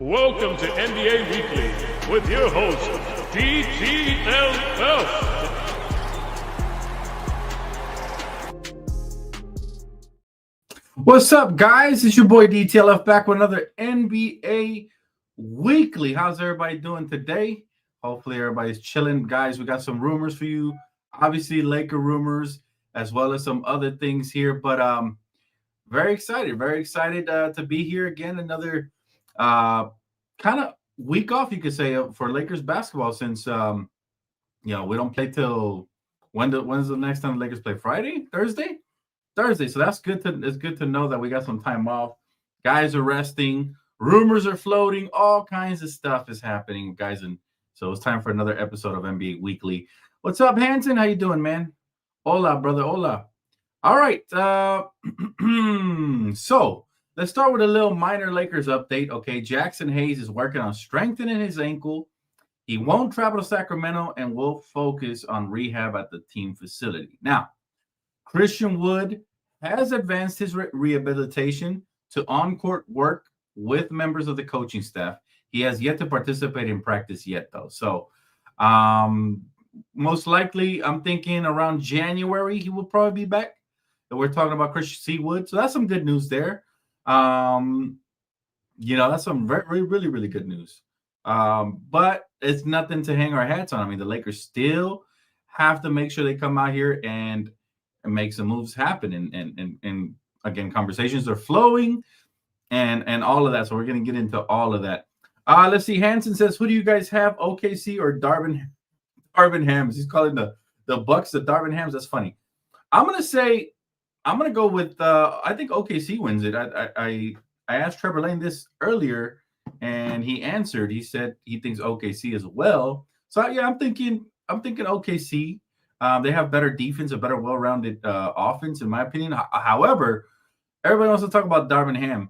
Welcome to NBA Weekly with your host, DTLF. What's up, guys? It's your boy DTLF back with another NBA Weekly. How's everybody doing today? Hopefully everybody's chilling. Guys, we got some rumors for you. Obviously, Laker rumors, as well as some other things here. But very excited to be here again. Another kind of week off, you could say, for Lakers basketball since we don't play till when's the next time the Lakers play? Thursday. So that's good to know that we got some time off. Guys are resting, rumors are floating, all kinds of stuff is happening, guys, and so it's time for another episode of NBA Weekly. What's up, Hanson? How you doing, man? Hola, brother. Hola. All right. So let's start with a little minor Lakers update. Okay, Jackson Hayes is working on strengthening his ankle. He won't travel to Sacramento and will focus on rehab at the team facility. Now, Christian Wood has advanced his rehabilitation to on-court work with members of the coaching staff. He has yet to participate in practice yet, though. So most likely, I'm thinking around January, he will probably be back. And we're talking about Christian C. Wood. So that's some good news there. That's some really, really good news. But it's nothing to hang our hats on. I mean, the Lakers still have to make sure they come out here and make some moves happen. And again, conversations are flowing and all of that. So we're going to get into all of that. Let's see. Hanson says, who do you guys have, OKC or Darvin Hams? He's calling the Bucks the Darvin Hams. That's funny. I'm going to go with, I think OKC wins it. I asked Trevor Lane this earlier, and he answered. He said he thinks OKC as well. So, yeah, I'm thinking OKC. They have better defense, a better well-rounded offense, in my opinion. However, everybody wants to talk about Darvin Ham.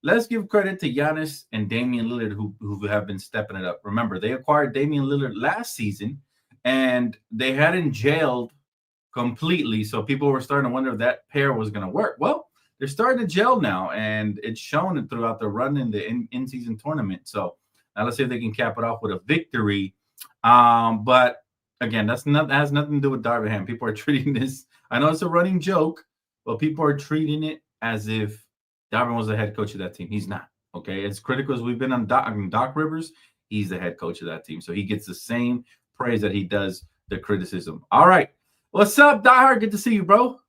Let's give credit to Giannis and Damian Lillard, who have been stepping it up. Remember, they acquired Damian Lillard last season, and they hadn't gelled completely. So people were starting to wonder if that pair was going to work. Well, they're starting to gel now, and it's shown throughout the run in the in-season tournament. So now let's see if they can cap it off with a victory. But again, that has nothing to do with Darvin Ham. People are treating this, I know it's a running joke, but people are treating it as if Darvin was the head coach of that team. He's not. Okay, as critical as we've been on Doc Rivers, he's the head coach of that team. So he gets the same praise that he does the criticism. All right. What's up, Diehard? Good to see you, bro.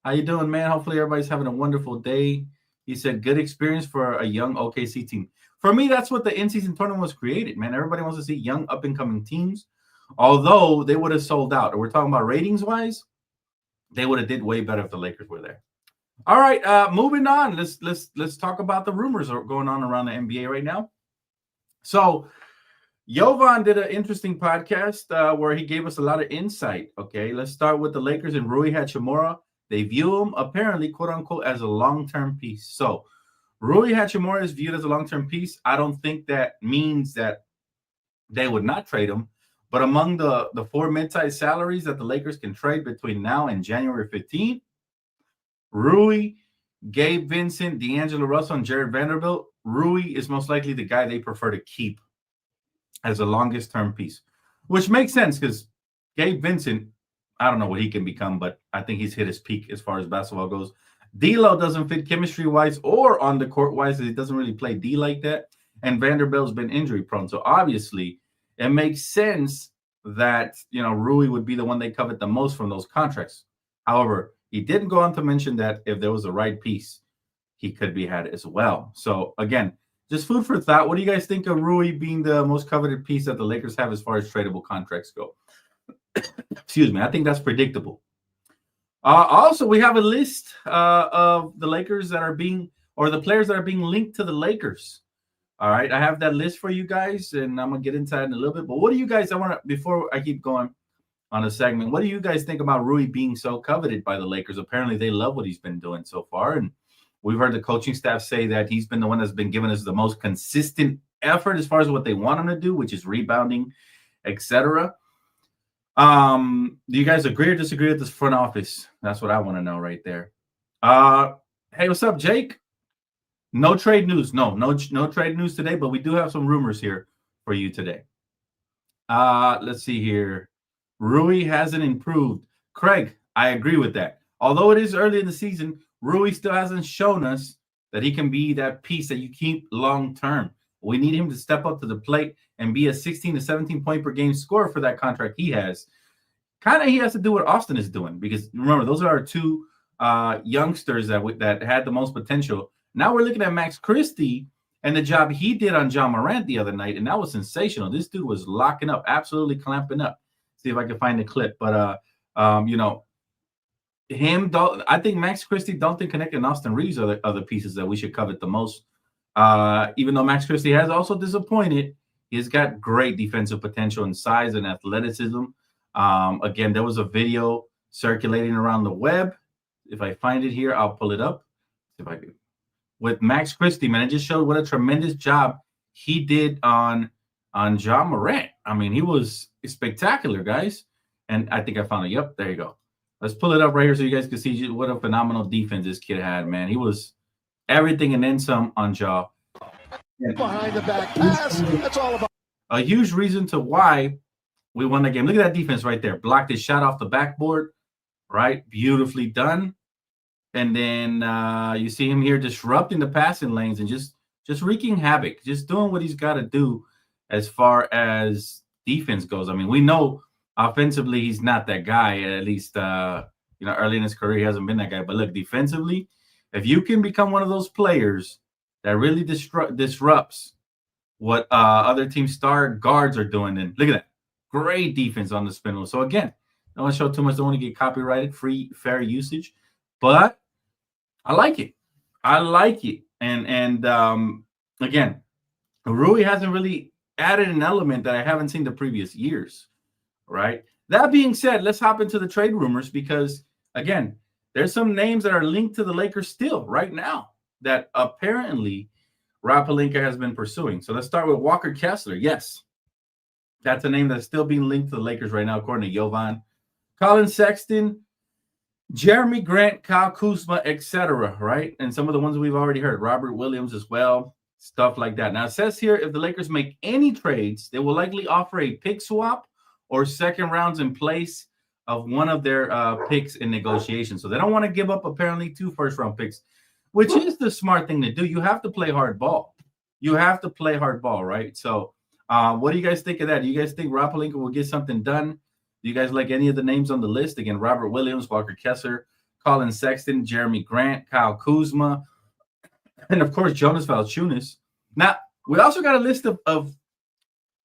How you doing, man? Hopefully everybody's having a wonderful day. He said, good experience for a young OKC team. For me, that's what the in-season tournament was created, man. Everybody wants to see young, up-and-coming teams. Although they would have sold out. We're talking about ratings-wise, they would have did way better if the Lakers were there. All right, moving on. Let's talk about the rumors going on around the NBA right now. So Jovan did an interesting podcast where he gave us a lot of insight. Okay, let's start with the Lakers and Rui Hachimura. They view him apparently, quote unquote, as a long-term piece. So Rui Hachimura is viewed as a long-term piece. I don't think that means that they would not trade him. But among the four mid-sized salaries that the Lakers can trade between now and January 15th, Rui, Gabe Vincent, D'Angelo Russell, and Jared Vanderbilt, Rui is most likely the guy they prefer to keep as a longest-term piece, which makes sense because Gabe Vincent, I don't know what he can become, but I think he's hit his peak as far as basketball goes. D'Lo doesn't fit chemistry-wise or on the court-wise. He doesn't really play D like that, and Vanderbilt's been injury-prone. So obviously, it makes sense that, Rui would be the one they covet the most from those contracts. However, he didn't go on to mention that if there was a right piece, he could be had as well. So again, just food for thought. What do you guys think of Rui being the most coveted piece that the Lakers have as far as tradable contracts go? Excuse me. I think that's predictable. Also, we have a list of the Lakers that are the players that are being linked to the Lakers. All right, I have that list for you guys, and I'm gonna get into that in a little bit. But what do you guys? Before I keep going on a segment, what do you guys think about Rui being so coveted by the Lakers? Apparently, they love what he's been doing so far, and we've heard the coaching staff say that he's been the one that's been giving us the most consistent effort as far as what they want him to do, which is rebounding, etc. Do you guys agree or disagree with this front office? That's what I want to know right there. Hey, what's up, Jake? No trade news. No trade news today, but we do have some rumors here for you today. Let's see here. Rui hasn't improved. Craig, I agree with that. Although it is early in the season, Rui still hasn't shown us that he can be that piece that you keep long term. We need him to step up to the plate and be a 16 to 17 point per game scorer for that contract he has. Kind of he has to do what Austin is doing, because remember, those are our two youngsters that had the most potential. Now we're looking at Max Christie and the job he did on John Morant the other night, and that was sensational. This dude was locking up, absolutely clamping up. See if I can find the clip. But you know, I think Max Christie, Dalton Knecht, and Austin Reeves are the other pieces that we should covet the most. Even though Max Christie has also disappointed, he's got great defensive potential and size and athleticism. Again, there was a video circulating around the web. If I find it here, I'll pull it up. If I can. With Max Christie, man, it just showed what a tremendous job he did on John Morant. I mean, he was spectacular, guys. And I think I found it. Yep, there you go. Let's pull it up right here so you guys can see what a phenomenal defense this kid had, man. He was everything and then some on Ja. Behind the back pass. That's all about. A huge reason to why we won the game. Look at that defense right there. Blocked his shot off the backboard, right? Beautifully done. And then you see him here disrupting the passing lanes and just wreaking havoc, just doing what he's got to do as far as defense goes. I mean, we know offensively he's not that guy. At least early in his career he hasn't been that guy. But look, defensively, if you can become one of those players that really disrupts what other team star guards are doing, then look at that. Great defense on the spin move. So again, don't want to show too much. Don't want to get copyrighted. Free, fair usage. But I like it. And again, Rui hasn't really added an element that I haven't seen the previous years, right? That being said, let's hop into the trade rumors because, again, there's some names that are linked to the Lakers still right now that apparently Rob Pelinka has been pursuing. So let's start with Walker Kessler. Yes, that's a name that's still being linked to the Lakers right now, according to Jovan. Colin Sexton, Jeremy Grant, Kyle Kuzma, etc., right? And some of the ones we've already heard, Robert Williams as well, stuff like that. Now, it says here, if the Lakers make any trades, they will likely offer a pick swap or second rounds in place of one of their picks in negotiations. So they don't want to give up, apparently, 2 first-round picks, which is the smart thing to do. You have to play hard ball. Right? So what do you guys think of that? Do you guys think Rob Pelinka will get something done? Do you guys like any of the names on the list? Again, Robert Williams, Walker Kessler, Colin Sexton, Jeremy Grant, Kyle Kuzma, and, of course, Jonas Valanciunas. Now, we also got a list of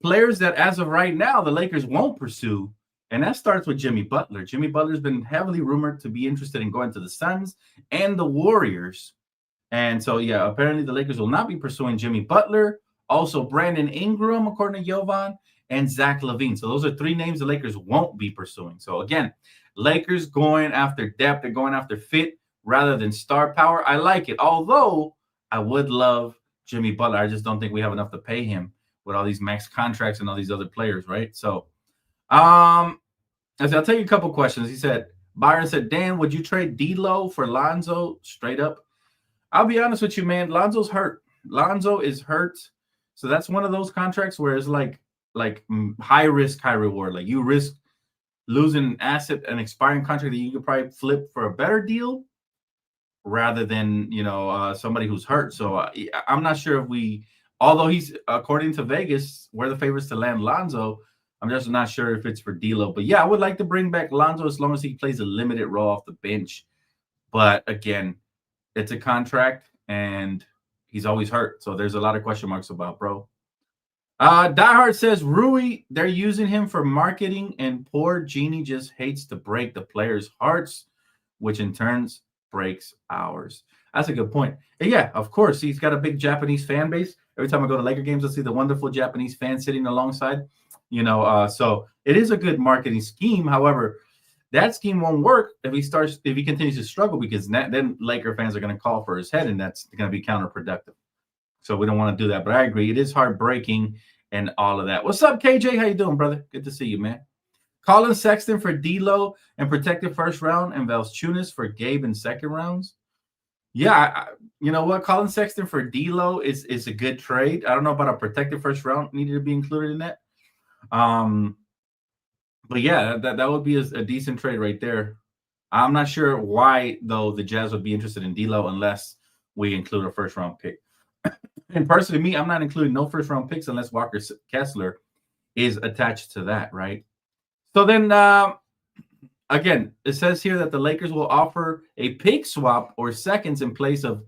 players that, as of right now, the Lakers won't pursue, and that starts with Jimmy Butler. Jimmy Butler's been heavily rumored to be interested in going to the Suns and the Warriors. And so, yeah, apparently the Lakers will not be pursuing Jimmy Butler. Also, Brandon Ingram, according to Jovan, and Zach LaVine. So those are 3 names the Lakers won't be pursuing. So again, Lakers going after depth. They're going after fit rather than star power. I like it. Although I would love Jimmy Butler. I just don't think we have enough to pay him with all these max contracts and all these other players, right? So I'll tell you a couple questions. He said, Byron said, Dan, would you trade D'Lo for Lonzo straight up? I'll be honest with you, man. Lonzo's hurt. Lonzo is hurt. So that's one of those contracts where it's like high risk, high reward. Like you risk losing an asset, an expiring contract that you could probably flip for a better deal rather than, somebody who's hurt. So I'm not sure if although he's, according to Vegas, we're the favorites to land Lonzo. I'm just not sure if it's for D'Lo. But yeah, I would like to bring back Lonzo as long as he plays a limited role off the bench. But again, it's a contract and he's always hurt. So there's a lot of question marks about, bro. Diehard says, Rui, they're using him for marketing, and poor Genie just hates to break the players' hearts, which in turn breaks ours. That's a good point. And yeah, of course, he's got a big Japanese fan base. Every time I go to Laker games, I see the wonderful Japanese fans sitting alongside. So it is a good marketing scheme. However, that scheme won't work if he continues to struggle, because then Laker fans are going to call for his head, and that's going to be counterproductive. So we don't want to do that. But I agree. It is heartbreaking and all of that. What's up, KJ? How you doing, brother? Good to see you, man. Colin Sexton for D'Lo and protected first round, and Valanciunas for Gabe in second rounds. Yeah, you know what? Colin Sexton for D'Lo is a good trade. I don't know about a protected first round needed to be included in that. Um, but yeah, that would be a decent trade right there. I'm not sure why though the Jazz would be interested in D'Lo unless we include a first round pick. And personally, me, I'm not including no first round picks unless Walker Kessler is attached to that, right? So then, again, it says here that the Lakers will offer a pick swap or seconds in place of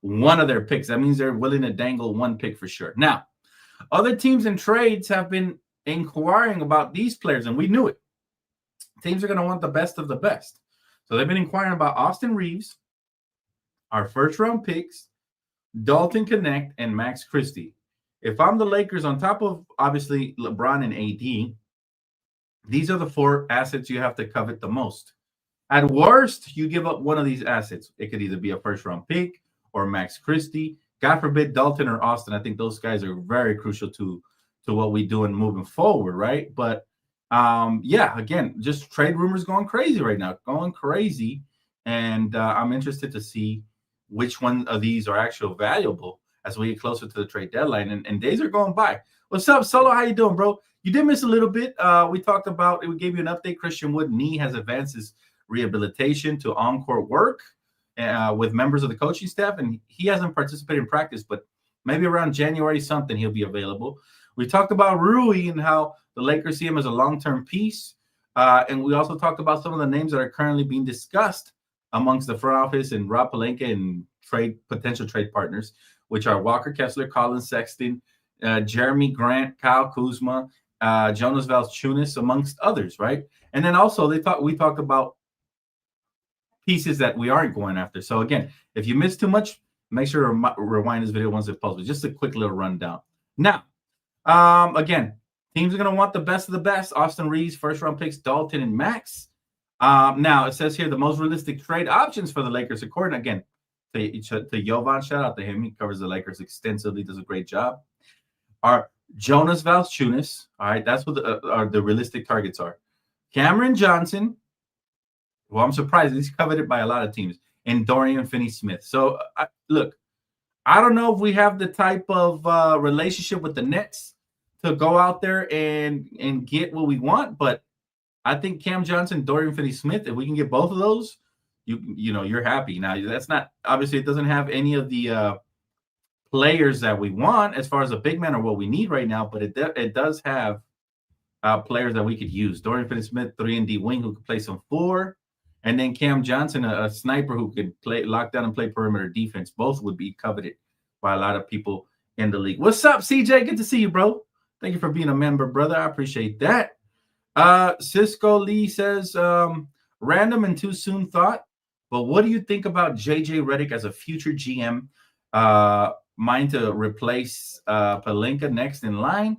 one of their picks. That means they're willing to dangle one pick for sure. Now, other teams and trades have been inquiring about these players, and we knew it. Teams are going to want the best of the best. So they've been inquiring about Austin Reeves, our first round picks, Dalton Connect, and Max Christie. If I'm the Lakers, on top of obviously LeBron and AD, these are the 4 assets you have to covet the most. At worst, you give up one of these assets. It could either be a first round pick or Max Christie. God forbid Dalton or Austin. I think those guys are very crucial to what we do and moving forward, right? But yeah, again, just trade rumors going crazy right now, going crazy. And I'm interested to see which one of these are actually valuable as we get closer to the trade deadline. And days are going by. What's up, Solo? How you doing, bro? You did miss a little bit. We talked about it. We gave you an update. Christian Wood knee has advanced his rehabilitation to on-court work with members of the coaching staff, and he hasn't participated in practice, but maybe around January something he'll be available. We talked about Rui and how the Lakers see him as a long-term piece, and we also talked about some of the names that are currently being discussed amongst the front office and Rob Pelinka and potential trade partners, which are Walker Kessler, Colin Sexton, Jeremy Grant, Kyle Kuzma, Jonas Valanciunas, amongst others, right? And then also we talked about pieces that we aren't going after. So again, if you missed too much, make sure to rewind this video once it's posted. Just a quick little rundown. Now, again, teams are going to want the best of the best. Austin Reeves, first round picks, Dalton and Max. Now it says here the most realistic trade options for the Lakers, according again to Jovan. Shout out to him. He covers the Lakers extensively, does a great job. Are Jonas Valanciunas. All right, that's what the realistic targets are. Cameron Johnson. Well, I'm surprised he's coveted by a lot of teams. And Dorian Finney-Smith. So look, I don't know if we have the type of relationship with the Nets to go out there and get what we want, but I think Cam Johnson, Dorian Finney-Smith, if we can get both of those, you know, you're happy. Now, that's not obviously it doesn't have any of the players that we want as far as a big man or what we need right now, but it does have players that we could use. Dorian Finney-Smith, 3-and-D wing who could play some 4, and then Cam Johnson, a sniper who could play lock down and play perimeter defense. Both would be coveted by a lot of people in the league. What's up, CJ? Good to see you, bro. Thank you for being a member, brother. I appreciate that. Cisco Lee says, random and too soon thought, but what do you think about JJ Redick as a future GM? Mind to replace Pelinka next in line?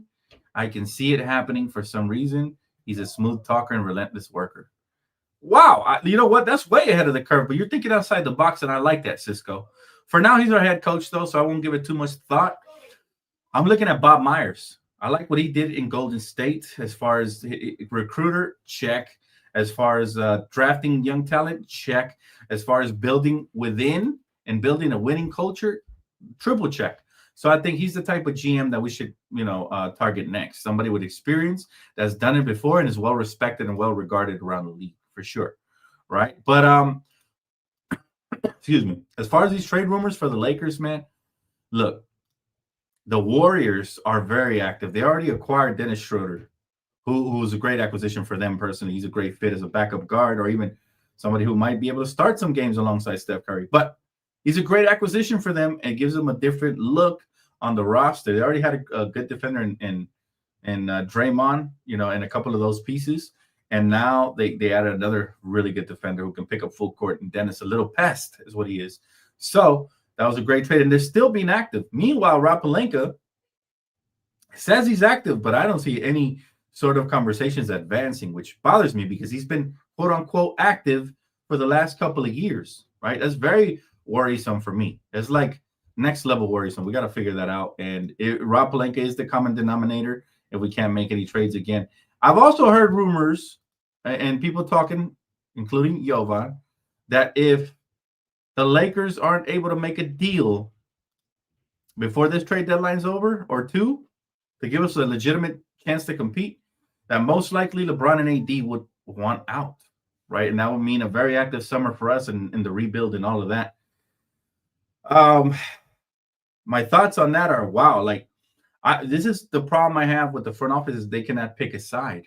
I can see it happening for some reason. He's a smooth talker and relentless worker. Wow. You know what? That's way ahead of the curve, but you're thinking outside the box, and I like that, Cisco. For now, he's our head coach, though, so I won't give it too much thought. I'm looking at Bob Myers. I like what he did in Golden State as far as recruiter, check. As far as drafting young talent, check. As far as building within and building a winning culture, triple check. So I think he's the type of GM that we should, target next. Somebody with experience that's done it before and is well respected and well regarded around the league for sure, right? But excuse me. As far as these trade rumors for the Lakers, man, look, the Warriors are very active. They already acquired Dennis Schroeder, who was a great acquisition for them personally. He's a great fit as a backup guard or even somebody who might be able to start some games alongside Steph Curry. But he's a great acquisition for them and gives them a different look on the roster. They already had a good defender in Draymond, and a couple of those pieces. And now they added another really good defender who can pick up full court. And Dennis, a little pest is what he is. So that was a great trade. And they're still being active. Meanwhile, Rob Pelinka says he's active, but I don't see any sort of conversations advancing, which bothers me because he's been, quote unquote, active for the last couple of years, right? That's very worrisome for me. It's like next level worrisome. We got to figure that out. And Rob Pelinka is the common denominator if we can't make any trades again. I've also heard rumors and people talking, including Jovan, that if the Lakers aren't able to make a deal before this trade deadline's over or two to give us a legitimate chance to compete, that most likely LeBron and AD would want out, right? And that would mean a very active summer for us and the rebuild and all of that. My thoughts on that are, wow, like this is the problem I have with the front office is they cannot pick a side.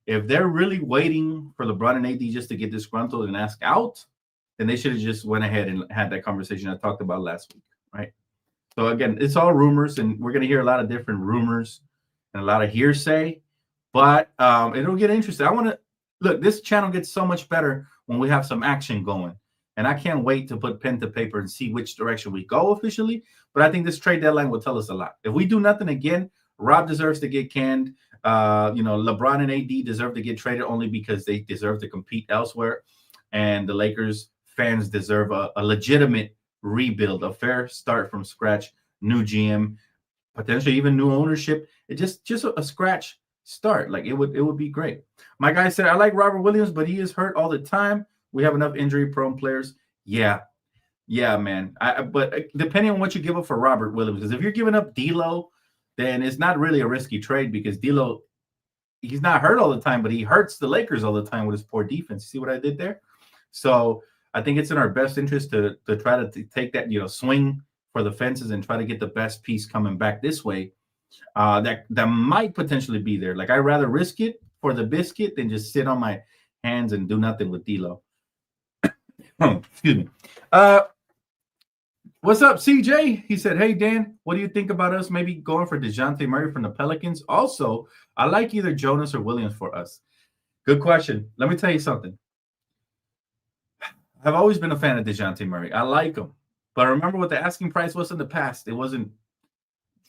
If they're really waiting for LeBron and AD just to get disgruntled and ask out, then they should have just went ahead and had that conversation I talked about last week, right? So again, it's all rumors, and we're going to hear a lot of different rumors and a lot of hearsay, but it'll get interesting. I want to look, this channel gets so much better when we have some action going, and I can't wait to put pen to paper and see which direction we go officially, but I think this trade deadline will tell us a lot. If we do nothing again, Rob deserves to get canned. LeBron and AD deserve to get traded only because they deserve to compete elsewhere, and the Lakers fans deserve a legitimate rebuild, a fair start from scratch, new GM, potentially even new ownership. It just a scratch start. Like it would be great. My guy said, I like Robert Williams, but he is hurt all the time. We have enough injury-prone players. Yeah, man. But depending on what you give up for Robert Williams, because if you're giving up D'Lo, then it's not really a risky trade because D'Lo, he's not hurt all the time, but he hurts the Lakers all the time with his poor defense. See what I did there? So I think it's in our best interest to try to take that, swing for the fences and try to get the best piece coming back this way. That might potentially be there. Like I'd rather risk it for the biscuit than just sit on my hands and do nothing with D'Lo. Excuse me. What's up, CJ? He said, hey, Dan, what do you think about us maybe going for DeJounte Murray from the Pelicans? Also, I like either Jonas or Williams for us. Good question. Let me tell you something. I've always been a fan of DeJounte Murray. I like him. But remember what the asking price was in the past. It wasn't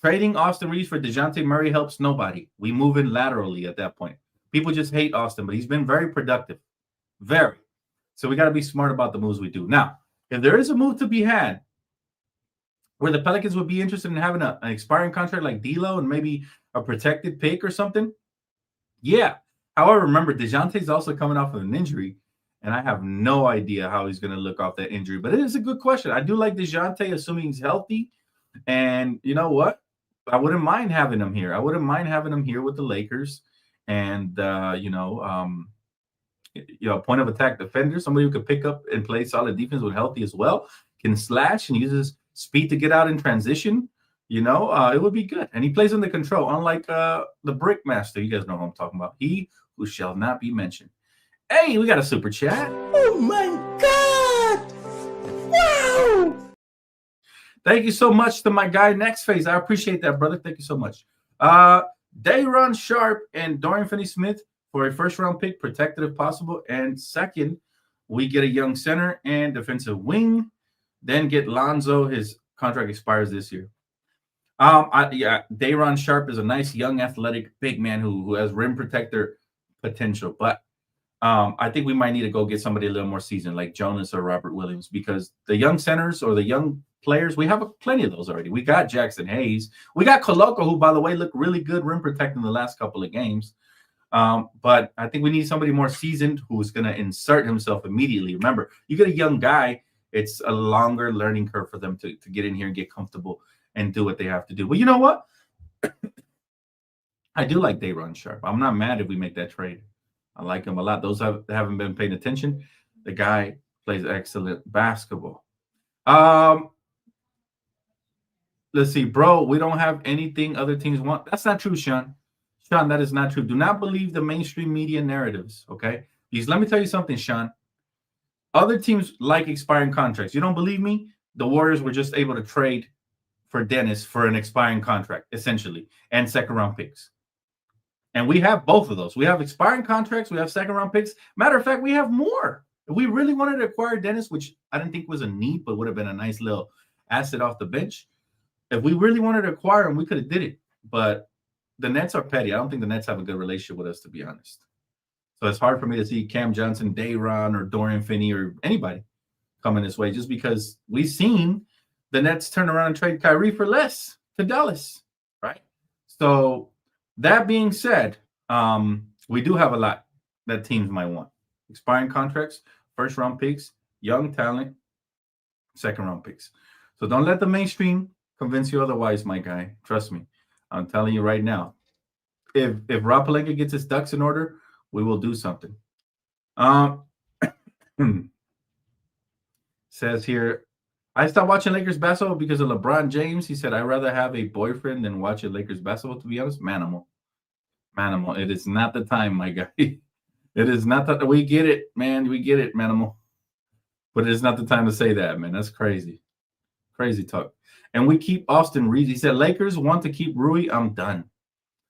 trading Austin Reeves for DeJounte Murray helps nobody. We move in laterally at that point. People just hate Austin, but he's been very productive. Very. So we got to be smart about the moves we do. Now, if there is a move to be had where the Pelicans would be interested in having an expiring contract like D'Lo and maybe a protected pick or something, yeah. However, remember, DeJounte's also coming off of an injury, and I have no idea how he's going to look off that injury. But it is a good question. I do like DeJounte, assuming he's healthy. And you know what? I wouldn't mind having him here. I wouldn't mind having him here with the Lakers. And, point of attack defender, somebody who could pick up and play solid defense with healthy as well, can slash and uses speed to get out in transition. It would be good. And he plays under control, unlike the Brick Master. You guys know who I'm talking about. He who shall not be mentioned. Hey, we got a super chat. Oh my God! Wow! Thank you so much to my guy Next Phase. I appreciate that, brother. Thank you so much. Day'Ron Sharpe and Dorian Finney-Smith for a first-round pick, protected if possible. And second, we get a young center and defensive wing. Then get Lonzo. His contract expires this year. Day'Ron Sharpe is a nice, young, athletic, big man who has rim protector potential. But I think we might need to go get somebody a little more seasoned, like Jonas or Robert Williams, because the young centers or the young players, we have plenty of those already. We got Jackson Hayes. We got Koloko, who, by the way, looked really good rim protecting the last couple of games. But I think we need somebody more seasoned who's going to insert himself immediately. Remember, you get a young guy, it's a longer learning curve for them to get in here and get comfortable and do what they have to do. But you know what? I do like Day'Ron Sharpe. I'm not mad if we make that trade. I like him a lot. Those that haven't been paying attention, the guy plays excellent basketball. Let's see, bro. We don't have anything other teams want. That's not true, Sean. Sean, that is not true. Do not believe the mainstream media narratives, okay? Because let me tell you something, Sean. Other teams like expiring contracts. You don't believe me? The Warriors were just able to trade for Dennis for an expiring contract, essentially, and second-round picks. And we have both of those. We have expiring contracts. We have second-round picks. Matter of fact, we have more. If we really wanted to acquire Dennis, which I didn't think was a need, but would have been a nice little asset off the bench. If we really wanted to acquire him, we could have did it. But the Nets are petty. I don't think the Nets have a good relationship with us, to be honest. So it's hard for me to see Cam Johnson, Day'Ron, or Dorian Finney, or anybody coming this way, just because we've seen the Nets turn around and trade Kyrie for less to Dallas, right? So that being said, we do have a lot that teams might want. Expiring contracts, first-round picks, young talent, second-round picks. So don't let the mainstream convince you otherwise, my guy. Trust me. I'm telling you right now. If Rob Pelinka gets his ducks in order, we will do something. Says here, I stopped watching Lakers basketball because of LeBron James. He said, I'd rather have a boyfriend than watch a Lakers basketball, to be honest. Manimal. It is not the time, my guy. It is not that. We get it, man. We get it, Manimal. But it is not the time to say that, man. That's crazy. Crazy talk. And we keep Austin Reeves. He said, Lakers want to keep Rui. I'm done.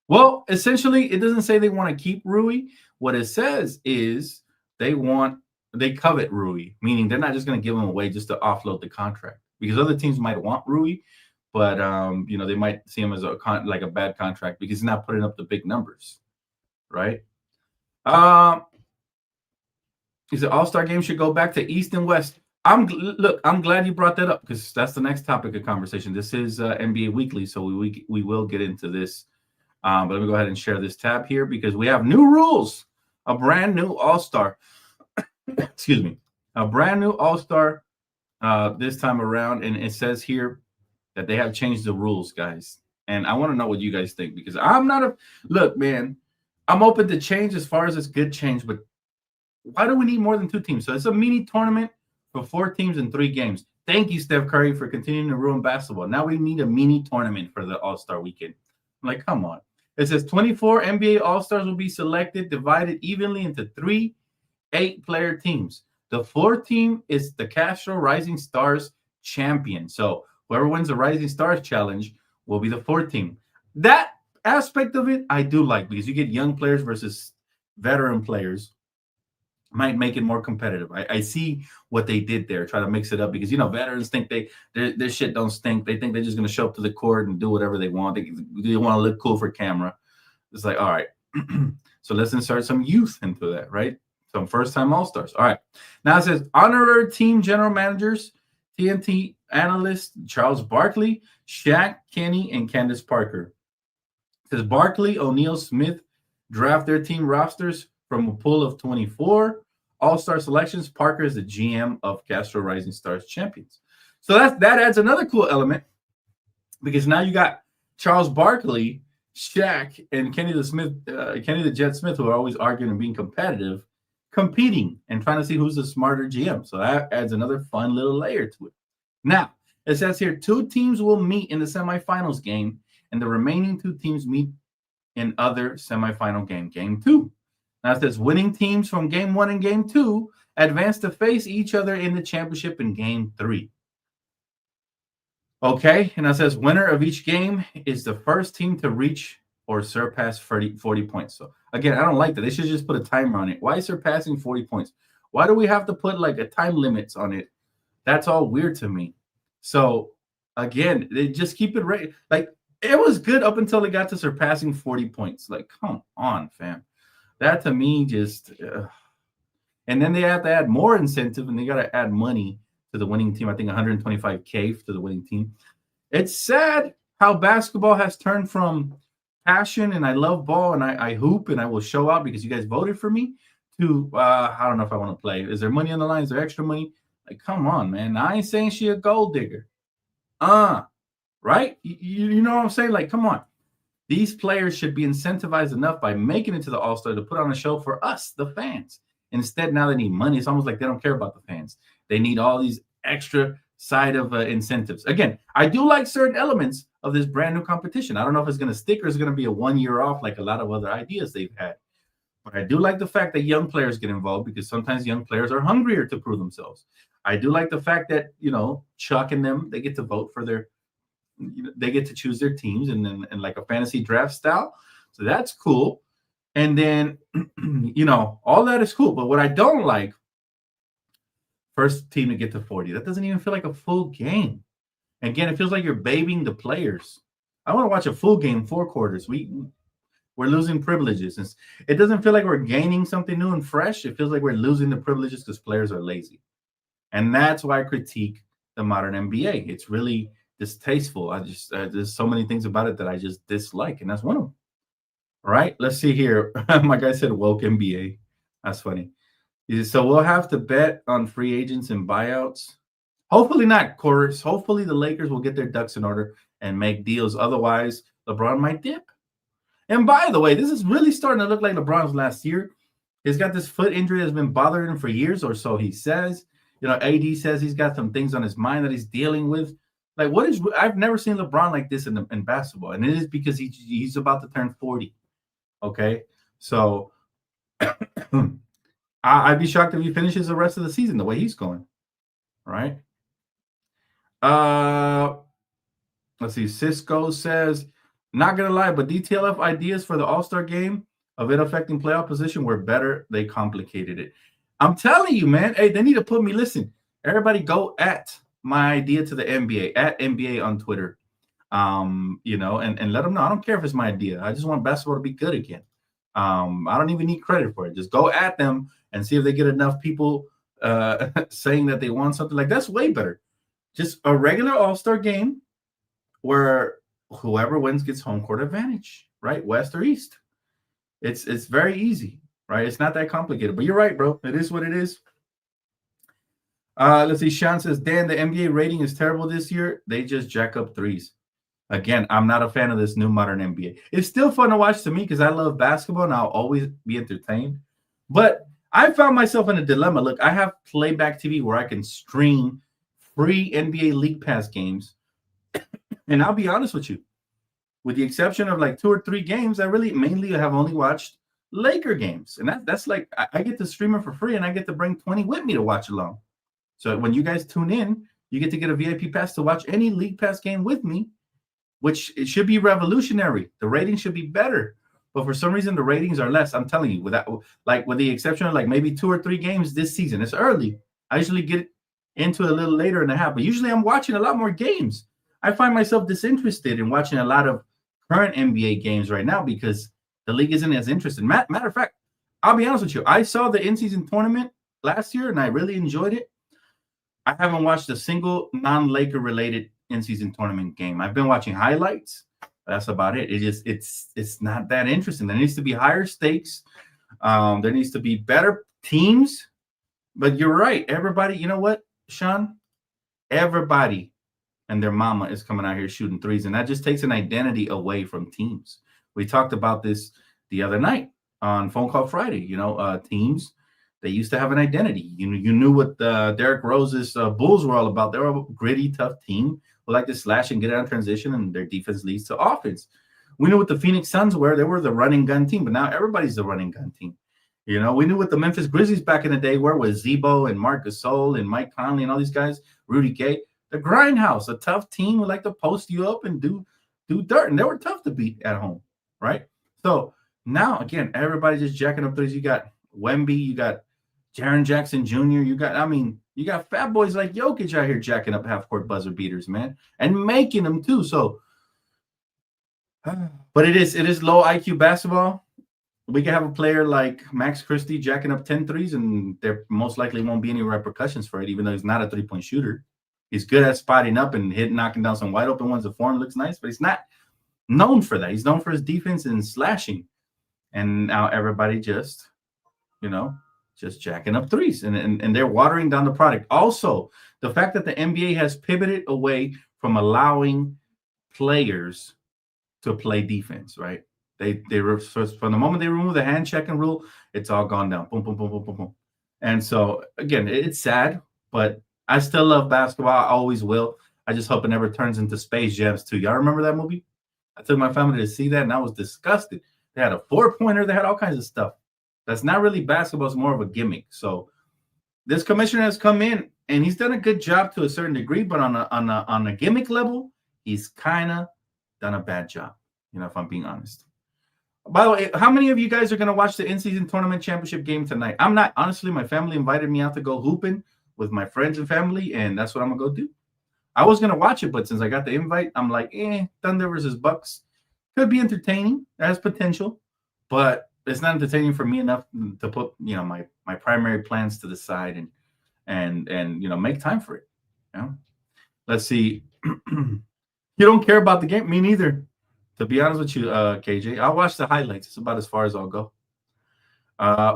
Well, essentially, it doesn't say they want to keep Rui. What it says is they covet Rui, meaning they're not just going to give him away just to offload the contract, because other teams might want Rui, but they might see him as a bad contract because he's not putting up the big numbers, right? He said All-Star game should go back to East and West. I'm glad you brought that up because that's the next topic of conversation. This is NBA Weekly, so we will get into this. But let me go ahead and share this tab here because we have new rules, a brand new All-Star. Excuse me, a brand new All-Star this time around, and it says here that they have changed the rules, guys. And I want to know what you guys think because I'm not look, man. I'm open to change as far as it's good change, but why do we need more than 2 teams? So it's a mini tournament for 4 teams in 3 games. Thank you, Steph Curry, for continuing to ruin basketball. Now we need a mini tournament for the All-Star weekend. I'm like, come on. It says 24 NBA All-Stars will be selected, divided evenly into 3 8-player teams. The 4th team is the Castro Rising Stars champion. So whoever wins the Rising Stars challenge will be the 4th team. That aspect of it I do like because you get young players versus veteran players. Might make it more competitive. I see what they did there, try to mix it up because veterans think their shit don't stink. They think they're just gonna show up to the court and do whatever they want. They want to look cool for camera. It's like, all right, so let's insert some youth into that, right? Some first-time All-Stars. All right. Now it says honorary team general managers, TNT analyst Charles Barkley, Shaq, Kenny, and Candace Parker. It says Barkley, O'Neal, Smith draft their team rosters from a pool of 24 All-Star selections. Parker is the GM of Castro Rising Stars champions. So that adds another cool element because now you got Charles Barkley, Shaq, and Kenny the Jet Smith, who are always arguing and being competitive, competing and trying to see who's the smarter GM. So that adds another fun little layer to it. Now, it says here 2 teams will meet in the semifinals game, and the remaining 2 teams meet in other semifinal game 2. Now it says winning teams from game 1 and game 2 advance to face each other in the championship in game 3. Okay, and it says winner of each game is the first team to reach or surpass 40 points. So again, I don't like that. They should just put a timer on it. Why surpassing 40 points? Why do we have to put like a time limits on it? That's all weird to me. So again, they just keep it right. Like it was good up until they got to surpassing 40 points. Like, come on, fam. That to me just, and then they have to add more incentive and they got to add money to the winning team. I think $125K to the winning team. It's sad how basketball has turned from passion and I love ball and I hoop and I will show out because you guys voted for me to, I don't know if I want to play. Is there money on the line? Is there extra money? Like, come on, man. I ain't saying she a gold digger. Right? You know what I'm saying? Like, come on. These players should be incentivized enough by making it to the All-Star to put on a show for us, the fans. Instead, now they need money. It's almost like they don't care about the fans. They need all these extra side of incentives. Again, I do like certain elements of this brand new competition. I don't know if it's going to stick or it's going to be a 1 year off like a lot of other ideas they've had. But I do like the fact that young players get involved because sometimes young players are hungrier to prove themselves. I do like the fact that, Chuck and them, they get to vote for they get to choose their teams and like a fantasy draft style. So that's cool. And then, all that is cool. But what I don't like, first team to get to 40. That doesn't even feel like a full game. Again, it feels like you're babying the players. I want to watch a full game, 4 quarters. We're losing privileges. It doesn't feel like we're gaining something new and fresh. It feels like we're losing the privileges because players are lazy. And that's why I critique the modern NBA. It's really distasteful. There's so many things about it that I just dislike, and that's one of them. All right, let's see here. My guy said woke NBA. That's funny. He said, so we'll have to bet on free agents and buyouts. Hopefully not, Chorus. Hopefully the Lakers will get their ducks in order and make deals. Otherwise, LeBron might dip. And by the way, this is really starting to look like LeBron's last year. He's got this foot injury that's been bothering him for years, or so he says. You know, AD says he's got some things on his mind that he's dealing with. Like, I've never seen LeBron like this in basketball, and it is because he's about to turn 40. Okay, so I'd be shocked if he finishes the rest of the season the way he's going. All right. Let's see. Cisco says, not gonna lie, but DTLF ideas for the All-Star game of it affecting playoff position were better. They complicated it. I'm telling you, man. Hey, they need to put me. Listen, everybody, go at my idea to the NBA at NBA on Twitter. You know, and let them know. I don't care if it's my idea. I just want basketball to be good again. I don't even need credit for it. Just go at them and see if they get enough people saying that they want something. Like, that's way better. Just a regular All-Star game where whoever wins gets home court advantage, right? West or East. It's very easy, right? It's not that complicated. But you're right, bro. It is what it is. Let's see. Sean says, Dan, the NBA rating is terrible this year. They just jack up threes. Again, I'm not a fan of this new modern NBA. It's still fun to watch to me because I love basketball and I'll always be entertained. But I found myself in a dilemma. Look, I have playback TV where I can stream free NBA League Pass games. And I'll be honest with you, with the exception of like 2 or 3 games, I really mainly have only watched Laker games. And that's like, I get to stream it for free and I get to bring 20 with me to watch along. So when you guys tune in, you get to get a VIP pass to watch any League Pass game with me, which it should be revolutionary. The ratings should be better. But for some reason, the ratings are less. I'm telling you, with the exception of like maybe 2 or 3 games this season. It's early. I usually get into a little later in the half, but usually I'm watching a lot more games. I find myself disinterested in watching a lot of current NBA games right now because the league isn't as interested. Matter of fact, I'll be honest with you. I saw the in-season tournament last year and I really enjoyed it. I haven't watched a single non-Laker related in-season tournament game. I've been watching highlights. That's about it. It's not that interesting. There needs to be higher stakes. There needs to be better teams. But you're right. Everybody, you know what, Sean? Everybody and their mama is coming out here shooting threes, and that just takes an identity away from teams. We talked about this the other night on Phone Call Friday. You know, teams, they used to have an identity. You knew what Derrick Rose's Bulls were all about. They were a gritty, tough team who like to slash and get out of transition, and their defense leads to offense. We knew what the Phoenix Suns were. They were the running gun team, but now everybody's the running gun team. You know, we knew what the Memphis Grizzlies back in the day were with Zebo and Marc Gasol and Mike Conley and all these guys, Rudy Gay. The grindhouse, a tough team would like to post you up and do dirt, and they were tough to beat at home, right? So now, again, everybody's just jacking up threes. You got Wemby, you got Jaren Jackson Jr., you got fat boys like Jokic out here jacking up half-court buzzer beaters, man, and making them too. So, but it is low IQ basketball. We can have a player like Max Christie jacking up 10 threes, and there most likely won't be any repercussions for it, even though he's not a three-point shooter. He's good at spotting up and knocking down some wide open ones. The form looks nice, but he's not known for that. He's known for his defense and slashing. And now everybody just jacking up threes. And they're watering down the product. Also, the fact that the NBA has pivoted away from allowing players to play defense, right? They from the moment they remove the hand checking rule, it's all gone down. Boom, boom, boom, boom, boom, boom. And so, again, it's sad, but I still love basketball. I always will. I just hope it never turns into Space Jams 2. Y'all remember that movie? I took my family to see that, and I was disgusted. They had a 4-pointer. They had all kinds of stuff. That's not really basketball. It's more of a gimmick. So this commissioner has come in, and he's done a good job to a certain degree, but on a gimmick level, he's kind of done a bad job, if I'm being honest. By the way, how many of you guys are going to watch the in-season tournament championship game tonight? I'm not. Honestly, my family invited me out to go hooping with my friends and family, and that's what I'm going to go do. I was going to watch it, but since I got the invite, I'm like, Thunder versus Bucks could be entertaining. It has potential, but it's not entertaining for me enough to put, my primary plans to the side and make time for it. Let's see. You don't care about the game? Me neither. To be honest with you, KJ, I'll watch the highlights. It's about as far as I'll go.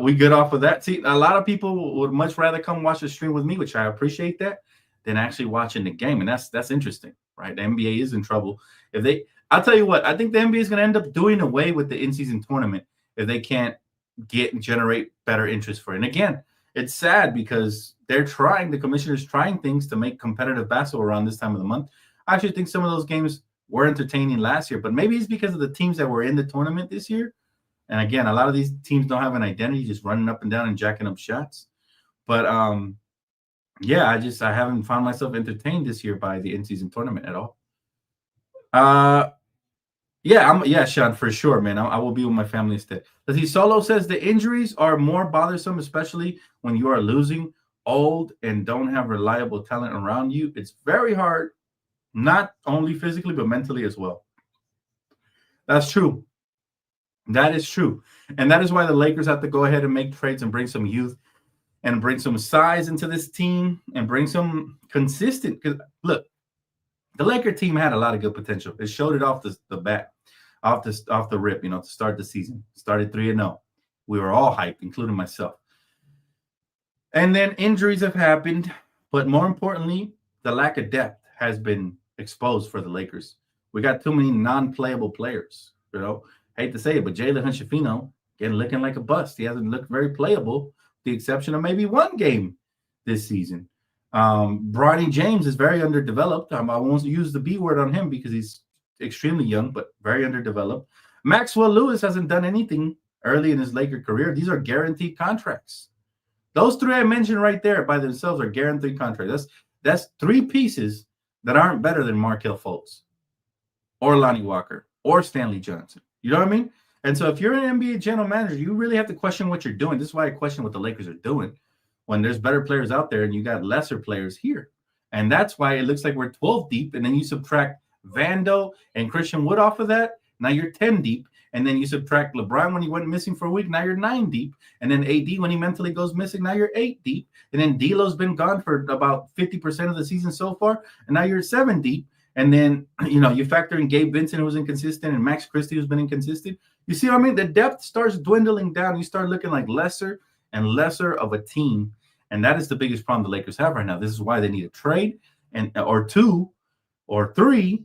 We good off of that. See, a lot of people would much rather come watch the stream with me, which I appreciate that, than actually watching the game. And that's interesting, right? The NBA is in trouble. I'll tell you what, I think the NBA is going to end up doing away with the in-season tournament if they can't generate better interest for it. And again, it's sad because the commissioner's trying things to make competitive basketball around this time of the month. I actually think some of those games were entertaining last year, but maybe it's because of the teams that were in the tournament this year. And again, a lot of these teams don't have an identity, just running up and down and jacking up shots. But yeah, I haven't found myself entertained this year by the in-season tournament at all. Yeah, Sean, for sure, man. I will be with my family instead. Let's see. Solo says the injuries are more bothersome, especially when you are losing, old, and don't have reliable talent around you. It's very hard, not only physically but mentally as well. That's true. That is true, and that is why the Lakers have to go ahead and make trades and bring some youth and bring some size into this team and bring some consistent. Because look, the Laker team had a lot of good potential. It showed it off the bat, off the rip. To start the season, started 3-0. We were all hyped, including myself. And then injuries have happened, but more importantly, the lack of depth has been exposed for the Lakers. We got too many non-playable players. Hate to say it, but Jalen Hunchafino looking like a bust. He hasn't looked very playable, with the exception of maybe one game this season. Bronny James is very underdeveloped. I won't use the B word on him because he's extremely young, but very underdeveloped. Maxwell Lewis hasn't done anything early in his Laker career. These are guaranteed contracts. Those three I mentioned right there by themselves are guaranteed contracts. That's three pieces that aren't better than Markelle Fultz or Lonnie Walker or Stanley Johnson. You know what I mean? And so if you're an NBA general manager, you really have to question what you're doing. This is why I question what the Lakers are doing when there's better players out there and you got lesser players here. And that's why it looks like we're 12 deep. And then you subtract Vando and Christian Wood off of that. Now you're 10 deep. And then you subtract LeBron when he went missing for a week. Now you're 9 deep. And then AD when he mentally goes missing. Now you're 8 deep. And then D'Lo's been gone for about 50% of the season so far. And now you're 7 deep. And then, you factor in Gabe Vincent, who was inconsistent, and Max Christie, who's been inconsistent. You see what I mean? The depth starts dwindling down. You start looking like lesser and lesser of a team. And that is the biggest problem the Lakers have right now. This is why they need a trade or 2 or 3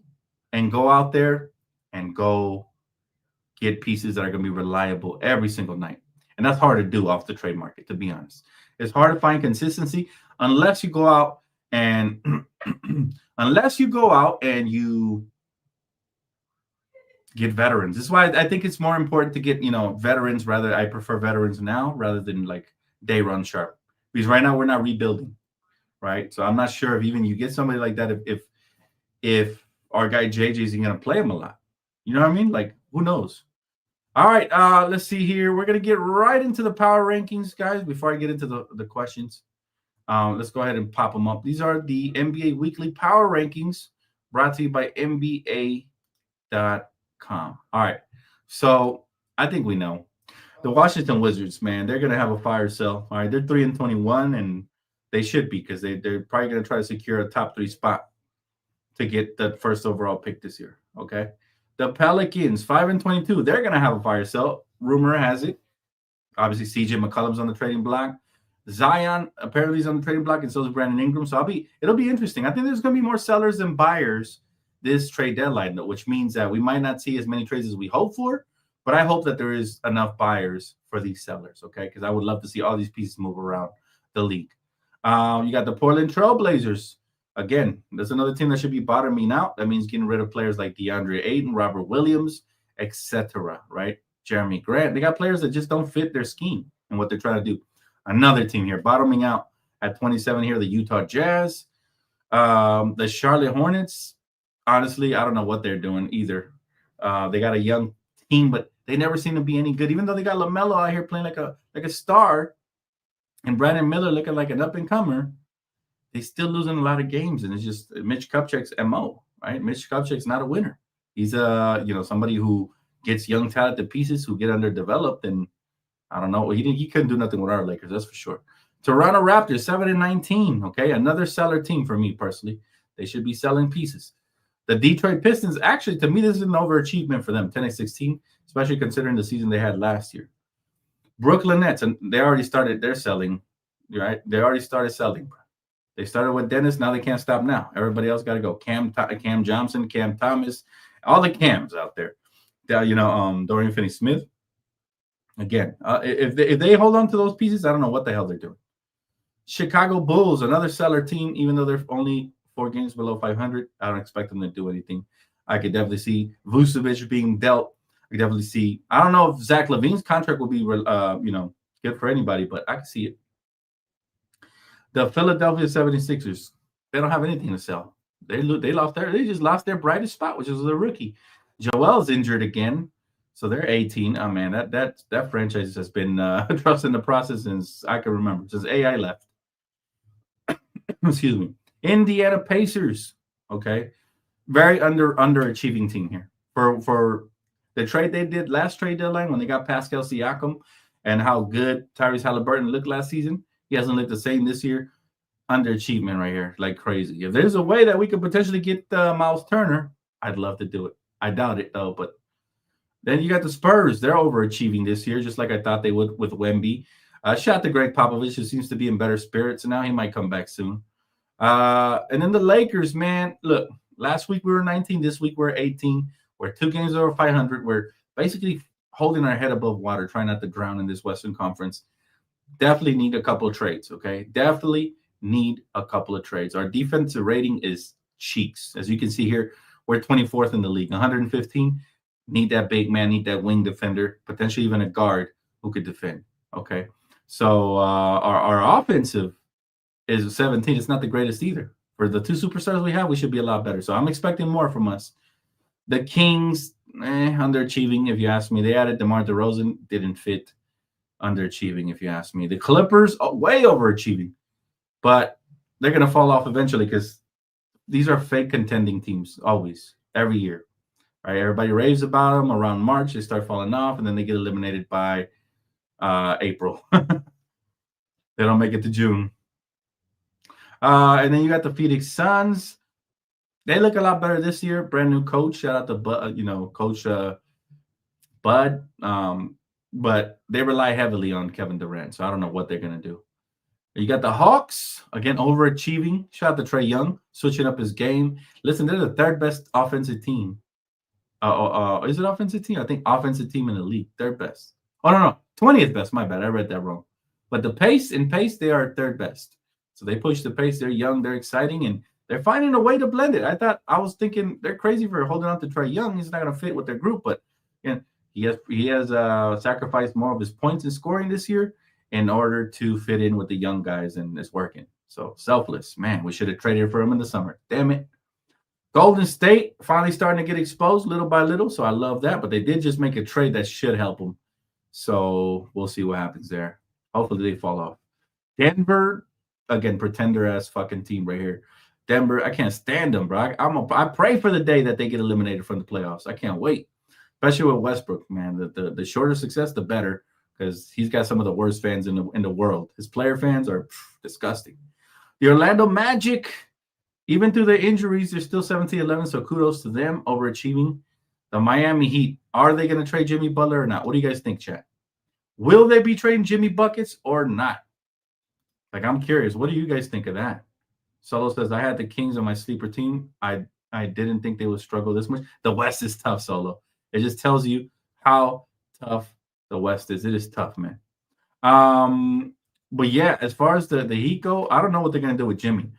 and go out there and go get pieces that are going to be reliable every single night. And that's hard to do off the trade market, to be honest. It's hard to find consistency unless you go out and you get veterans. This is why I think it's more important to get, veterans. I prefer veterans now rather than like day run sharp. Because right now we're not rebuilding, right? So I'm not sure if even you get somebody like that, if our guy JJ is going to play him a lot. You know what I mean? Like, who knows? All right, let's see here. We're going to get right into the power rankings, guys, before I get into the questions. Let's go ahead and pop them up. These are the NBA Weekly Power Rankings brought to you by NBA.com. All right, so I think we know. The Washington Wizards, man, they're going to have a fire sale. All right, they're 3-21, and they should be because they're probably going to try to secure a top 3 spot to get the first overall pick this year, okay? The Pelicans, 5-22, they're going to have a fire sale. Rumor has it. Obviously, CJ McCollum's on the trading block. Zion apparently is on the trading block, and so is Brandon Ingram. So it'll be interesting. I think there's going to be more sellers than buyers this trade deadline, though, which means that we might not see as many trades as we hope for. But I hope that there is enough buyers for these sellers, okay? Because I would love to see all these pieces move around the league. You got the Portland Trailblazers. Again, there's another team that should be bottoming out. That means getting rid of players like DeAndre Ayton, Robert Williams, etc., right? Jeremy Grant. They got players that just don't fit their scheme and what they're trying to do. Another team here, bottoming out at 27 here, the Utah Jazz. The Charlotte Hornets, honestly, I don't know what they're doing either. They got a young team, but they never seem to be any good. Even though they got LaMelo out here playing like a star and Brandon Miller looking like an up-and-comer, they still losing a lot of games. And it's just Mitch Kupchak's MO, right? Mitch Kupchak's not a winner. He's somebody who gets young talented pieces who get underdeveloped, and I don't know. He couldn't do nothing with our Lakers, that's for sure. Toronto Raptors, 7-19. Okay, another seller team for me personally. They should be selling pieces. The Detroit Pistons, actually, to me, this is an overachievement for them, 10-16, especially considering the season they had last year. Brooklyn Nets, and they already started their selling, right? They already started selling. They started with Dennis. Now they can't stop now. Everybody else got to go. Cam Johnson, Cam Thomas, all the Cams out there. Dorian Finney-Smith. Again, if they hold on to those pieces, I don't know what the hell they're doing. Chicago Bulls, another seller team, even though they're only 4 games below 500. I don't expect them to do anything. I could definitely see Vucevic being dealt. I could definitely see. I don't know if Zach LaVine's contract will be, good for anybody, but I can see it. The Philadelphia 76ers, they don't have anything to sell. They just lost their brightest spot, which is the rookie. Joel's injured again, so they're 18. Oh man, that franchise has been trusting the process since I can remember, since AI left. Excuse me. Indiana Pacers, okay, very underachieving team here for the trade they did last trade deadline when they got Pascal Siakam and how good Tyrese Halliburton looked last season. He hasn't looked the same this year. Underachievement right here, like crazy. If there's a way that we could potentially get Miles Turner, I'd love to do it. I doubt it though, but then you got the Spurs. They're overachieving this year, just like I thought they would with Wemby. Shout out to Greg Popovich, who seems to be in better spirits, and now he might come back soon. And then the Lakers, man, look, last week we were 19, this week we're 18. We're 2 games over 500. We're basically holding our head above water, trying not to drown in this Western Conference. Definitely need a couple of trades, okay? Definitely need a couple of trades. Our defensive rating is cheeks. As you can see here, we're 24th in the league, 115. Need that big man, need that wing defender, potentially even a guard who could defend, okay? So our offensive is 17. It's not the greatest either. For the 2 superstars we have, we should be a lot better. So I'm expecting more from us. The Kings, underachieving, if you ask me. They added DeMar DeRozan, didn't fit. Underachieving, if you ask me. The Clippers, way overachieving. But they're going to fall off eventually because these are fake contending teams, always, every year. Right? Everybody raves about them. Around March, they start falling off, and then they get eliminated by April. They don't make it to June. And then you got the Phoenix Suns. They look a lot better this year. Brand new coach. Shout out to Coach Bud. But they rely heavily on Kevin Durant, so I don't know what they're gonna do. You got the Hawks again, overachieving. Shout out to Trae Young, switching up his game. Listen, they're the 3rd best offensive team. Is it offensive team? I think offensive team in the league, 3rd best. Oh no, 20th best. My bad, I read that wrong. But the pace, they are 3rd best. So they push the pace. They're young, they're exciting, and they're finding a way to blend it. I was thinking they're crazy for holding on to Trae Young. He's not going to fit with their group, but he has sacrificed more of his points in scoring this year in order to fit in with the young guys, and it's working. So selfless, man. We should have traded for him in the summer. Damn it. Golden State finally starting to get exposed little by little, so I love that. But they did just make a trade that should help them. So we'll see what happens there. Hopefully they fall off. Denver, again, pretender-ass fucking team right here. Denver, I can't stand them, bro. I pray for the day that they get eliminated from the playoffs. I can't wait, especially with Westbrook, man. The shorter success, the better, because he's got some of the worst fans in the world. His player fans are disgusting. The Orlando Magic, even through their injuries, they're still 17-11, so kudos to them, overachieving. The Miami Heat, are they going to trade Jimmy Butler or not? What do you guys think, chat? Will they be trading Jimmy Buckets or not? Like, I'm curious. What do you guys think of that? Solo says, I had the Kings on my sleeper team. I didn't think they would struggle this much. The West is tough, Solo. It just tells you how tough the West is. It is tough, man. But yeah, as far as the Heat go, I don't know what they're going to do with Jimmy.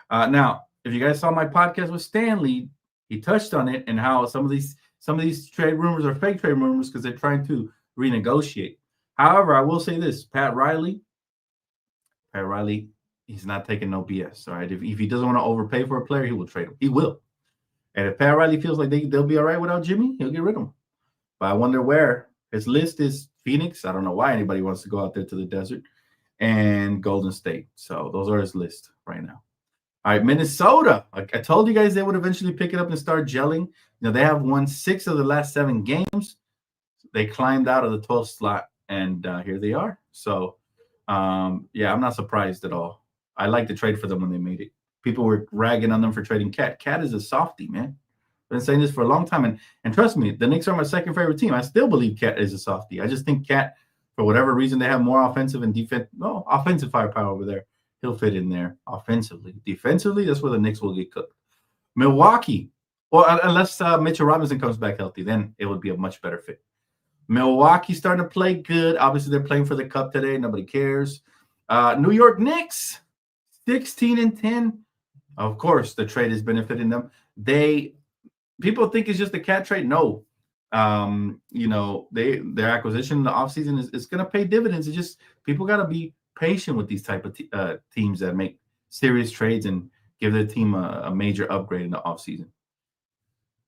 Now, if you guys saw my podcast with Stanley, he touched on it and how some of these trade rumors are fake trade rumors because they're trying to renegotiate. However, I will say this: Pat Riley, he's not taking no BS. All right, if he doesn't want to overpay for a player, he will trade him. He will. And if Pat Riley feels like they'll be all right without Jimmy, he'll get rid of him. But I wonder where his list is. Phoenix. I don't know why anybody wants to go out there to the desert, and Golden State. So those are his list right now. All right, Minnesota. I told you guys they would eventually pick it up and start gelling. They have won 6 of the last 7 games. They climbed out of the 12th slot, and here they are. So, yeah, I'm not surprised at all. I like to trade for them when they made it. People were ragging on them for trading Cat. Cat is a softie, man. I've been saying this for a long time, and trust me, the Knicks are my second favorite team. I still believe Cat is a softie. I just think Cat, for whatever reason, they have more offensive and offensive firepower over there. he'll fit in there offensively. Defensively, that's where the Knicks will get cooked. Milwaukee, well, unless Mitchell Robinson comes back healthy, then it would be a much better fit. Milwaukee starting to play good. Obviously, they're playing for the cup today. Nobody cares. New York Knicks, 16-10. Of course, the trade is benefiting them. People think it's just a cat trade. No. Their acquisition in the offseason is going to pay dividends. It's just people got to be patient with these type of teams that make serious trades and give their team a major upgrade in the offseason.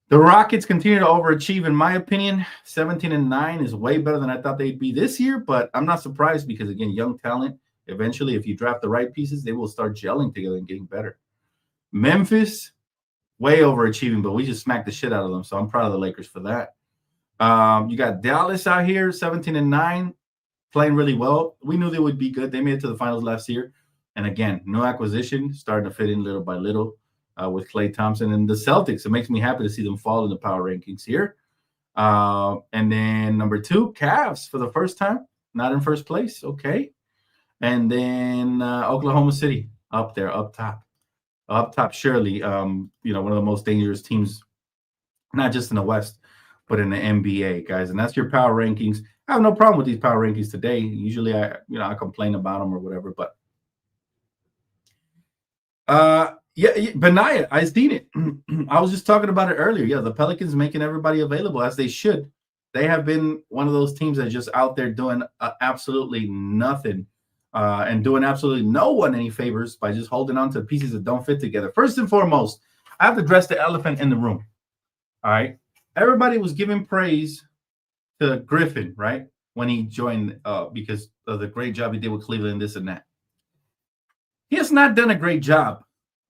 The Rockets continue to overachieve, in my opinion. 17-9 is way better than I thought they'd be this year, but I'm not surprised because, again, young talent, eventually, if you draft the right pieces, they will start gelling together and getting better. Memphis, way overachieving, but we just smacked the shit out of them, so I'm proud of the Lakers for that. You got Dallas out here, 17-9, playing really well. We knew they would be good. They made it to the finals last year. And, again, no acquisition, starting to fit in little by little. With Klay Thompson and the Celtics. It makes me happy to see them fall in the power rankings here. And then number 2, Cavs for the first time, not in first place. Okay. And then Oklahoma City up there, up top. Up top, surely, one of the most dangerous teams, not just in the West, but in the NBA, guys. And that's your power rankings. I have no problem with these power rankings today. Usually I complain about them or whatever, but Benaya, I seen it. I was just talking about it earlier. Yeah, the Pelicans making everybody available as they should. They have been one of those teams that are just out there doing absolutely nothing and doing absolutely no one any favors by just holding on to pieces that don't fit together. First and foremost, I have to address the elephant in the room. All right. Everybody was giving praise to Griffin, right, when he joined because of the great job he did with Cleveland, this and that. He has not done a great job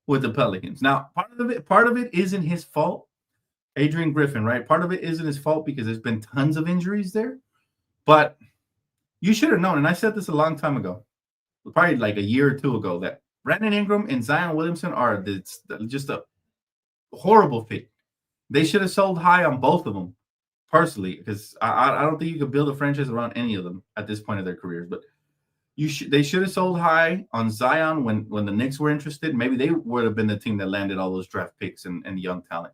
with the Pelicans. Now, part of it isn't his fault. Adrian Griffin, right? Part of it isn't his fault because there's been tons of injuries there. But you should have known, and I said this a long time ago, probably like a year or two ago, that Brandon Ingram and Zion Williamson are just a horrible fit. They should have sold high on both of them, personally, because I don't think you could build a franchise around any of them at this point of their careers. But they should have sold high on Zion when the Knicks were interested. Maybe they would have been the team that landed all those draft picks and young talent,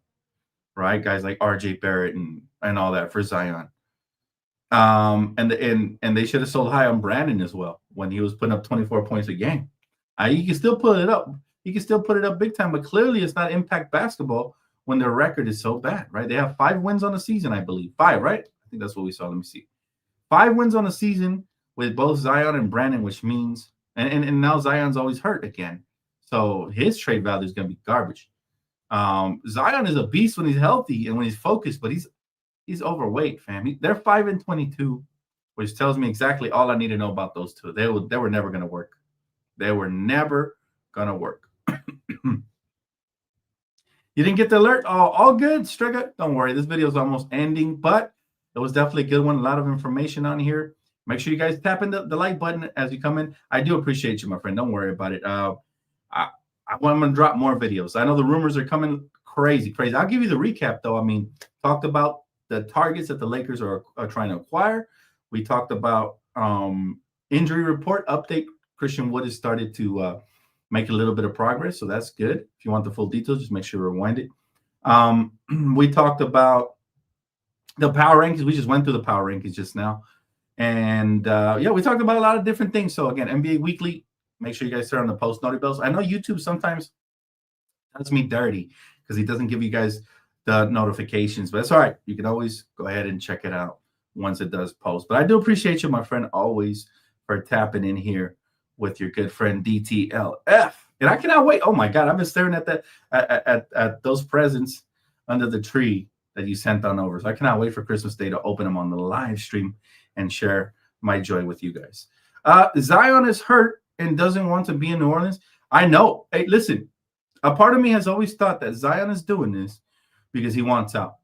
right? Guys like R.J. Barrett and all that for Zion. And they should have sold high on Brandon as well when he was putting up 24 points a game. You can still put it up. You can still put it up big time, but clearly it's not impact basketball when their record is so bad, right? They have 5 wins on the season, I believe. 5, right? I think that's what we saw. Let me see. 5 wins on the season with both Zion and Brandon, which means and now Zion's always hurt again. So his trade value is going to be garbage. Zion is a beast when he's healthy and when he's focused, but he's overweight, fam. They're 5-22, which tells me exactly all I need to know about those two. They were never going to work. They were never going to work. You didn't get the alert? Oh, all good, Striga. Don't worry. This video is almost ending, but it was definitely a good one. A lot of information on here. Make sure you guys tap in the like button as you come in. I do appreciate you, my friend. Don't worry about it. I'm going to drop more videos. I know the rumors are coming crazy. I'll give you the recap, though. I mean, talked about the targets that the Lakers are trying to acquire. We talked about injury report update. Christian Wood has started to make a little bit of progress, so that's good. If you want the full details, just make sure to rewind it. We talked about the power rankings. We just went through the power rankings just now. And, we talked about a lot of different things. So, again, NBA Weekly, make sure you guys turn on the post notification bells. I know YouTube sometimes does me dirty because he doesn't give you guys the notifications, but that's all right. You can always go ahead and check it out once it does post. But I do appreciate you, my friend, always for tapping in here with your good friend DTLF. And I cannot wait. Oh, my God. I've been staring at that at those presents under the tree that you sent on over. So I cannot wait for Christmas Day to open them on the live stream and share my joy with you guys. Zion is hurt and doesn't want to be in New Orleans. I know. Hey, listen, a part of me has always thought that Zion is doing this because he wants out.